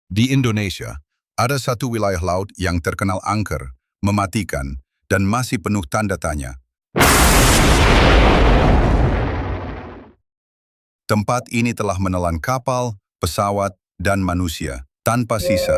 Di Indonesia, ada satu wilayah laut yang terkenal angker, mematikan, dan masih penuh tanda tanya. Tempat ini telah menelan kapal, pesawat, dan manusia, tanpa sisa.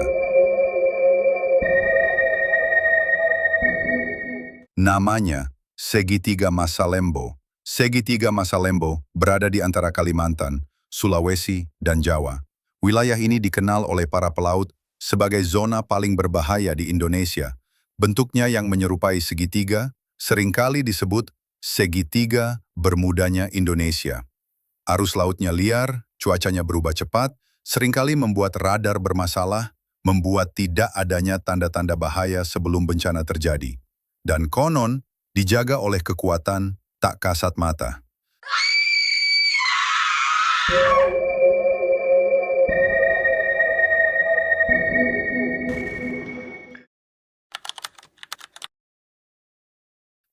Namanya Segitiga Masalembo. Segitiga Masalembo berada di antara Kalimantan, Sulawesi, dan Jawa. Wilayah ini dikenal oleh para pelaut sebagai zona paling berbahaya di Indonesia. Bentuknya yang menyerupai segitiga seringkali disebut segitiga Bermudanya Indonesia. Arus lautnya liar, cuacanya berubah cepat, seringkali membuat radar bermasalah, membuat tidak adanya tanda-tanda bahaya sebelum bencana terjadi. Dan konon dijaga oleh kekuatan tak kasat mata.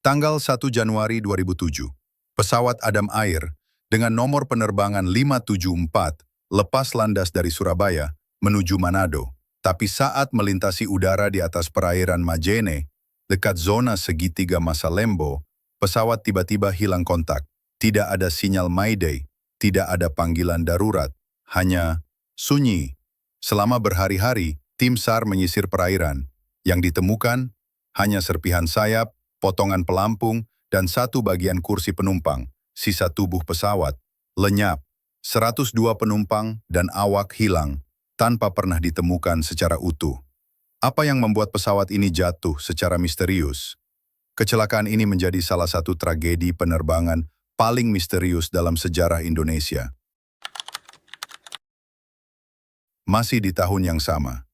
Tanggal 1 Januari 2007, pesawat Adam Air dengan nomor penerbangan 574 lepas landas dari Surabaya menuju Manado. Tapi saat melintasi udara di atas perairan Majene, dekat zona segitiga Masalembo, pesawat tiba-tiba hilang kontak. Tidak ada sinyal Mayday, tidak ada panggilan darurat, hanya sunyi. Selama berhari-hari, tim SAR menyisir perairan. Yang ditemukan hanya serpihan sayap, potongan pelampung, dan satu bagian kursi penumpang. Sisa tubuh pesawat lenyap. 102 penumpang dan awak hilang tanpa pernah ditemukan secara utuh. Apa yang membuat pesawat ini jatuh secara misterius? Kecelakaan ini menjadi salah satu tragedi penerbangan paling misterius dalam sejarah Indonesia. Masih di tahun yang sama,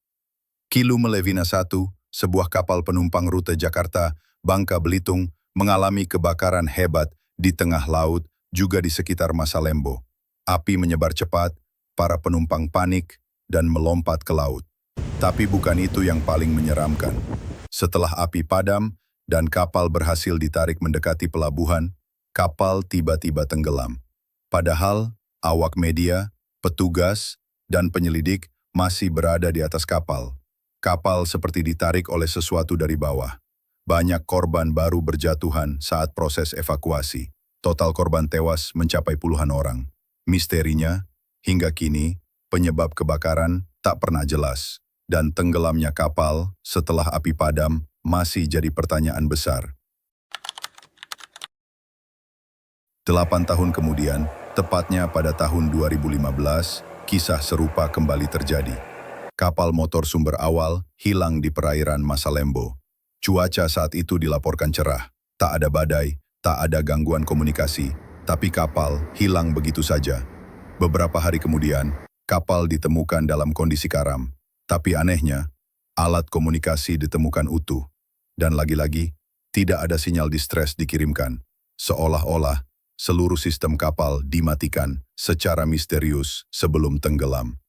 Kilo Melevina 1, sebuah kapal penumpang rute Jakarta, Bangka Belitung, mengalami kebakaran hebat di tengah laut, juga di sekitar Masalembo. Api menyebar cepat, para penumpang panik, dan melompat ke laut. Tapi bukan itu yang paling menyeramkan. Setelah api padam dan kapal berhasil ditarik mendekati pelabuhan, kapal tiba-tiba tenggelam. Padahal awak media, petugas, dan penyelidik masih berada di atas kapal. Kapal seperti ditarik oleh sesuatu dari bawah. Banyak korban baru berjatuhan saat proses evakuasi. Total korban tewas mencapai puluhan orang. Misterinya, hingga kini, penyebab kebakaran tak pernah jelas. Dan tenggelamnya kapal setelah api padam masih jadi pertanyaan besar. 8 tahun kemudian, tepatnya pada tahun 2015, kisah serupa kembali terjadi. Kapal motor sumber awal hilang di perairan Masalembo. Cuaca saat itu dilaporkan cerah, tak ada badai, tak ada gangguan komunikasi, tapi kapal hilang begitu saja. Beberapa hari kemudian, kapal ditemukan dalam kondisi karam. Tapi anehnya, alat komunikasi ditemukan utuh. Dan lagi-lagi, tidak ada sinyal distress dikirimkan. Seolah-olah, seluruh sistem kapal dimatikan secara misterius sebelum tenggelam.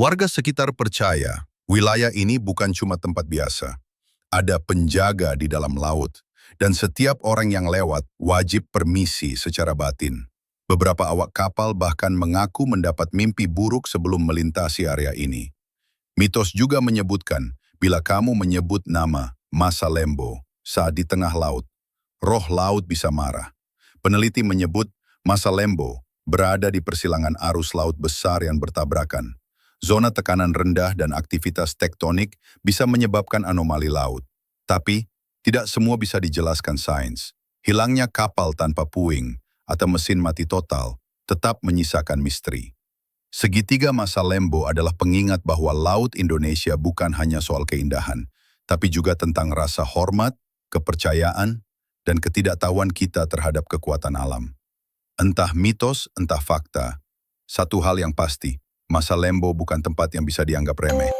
Warga sekitar percaya, wilayah ini bukan cuma tempat biasa. Ada penjaga di dalam laut, dan setiap orang yang lewat wajib permisi secara batin. Beberapa awak kapal bahkan mengaku mendapat mimpi buruk sebelum melintasi area ini. Mitos juga menyebutkan, bila kamu menyebut nama Masalembo saat di tengah laut, roh laut bisa marah. Peneliti menyebut Masalembo berada di persilangan arus laut besar yang bertabrakan. Zona tekanan rendah dan aktivitas tektonik bisa menyebabkan anomali laut. Tapi, tidak semua bisa dijelaskan sains. Hilangnya kapal tanpa puing atau mesin mati total tetap menyisakan misteri. Segitiga Masalembo adalah pengingat bahwa laut Indonesia bukan hanya soal keindahan, tapi juga tentang rasa hormat, kepercayaan, dan ketidaktahuan kita terhadap kekuatan alam. Entah mitos, entah fakta. Satu hal yang pasti, Masalembo bukan tempat yang bisa dianggap remeh.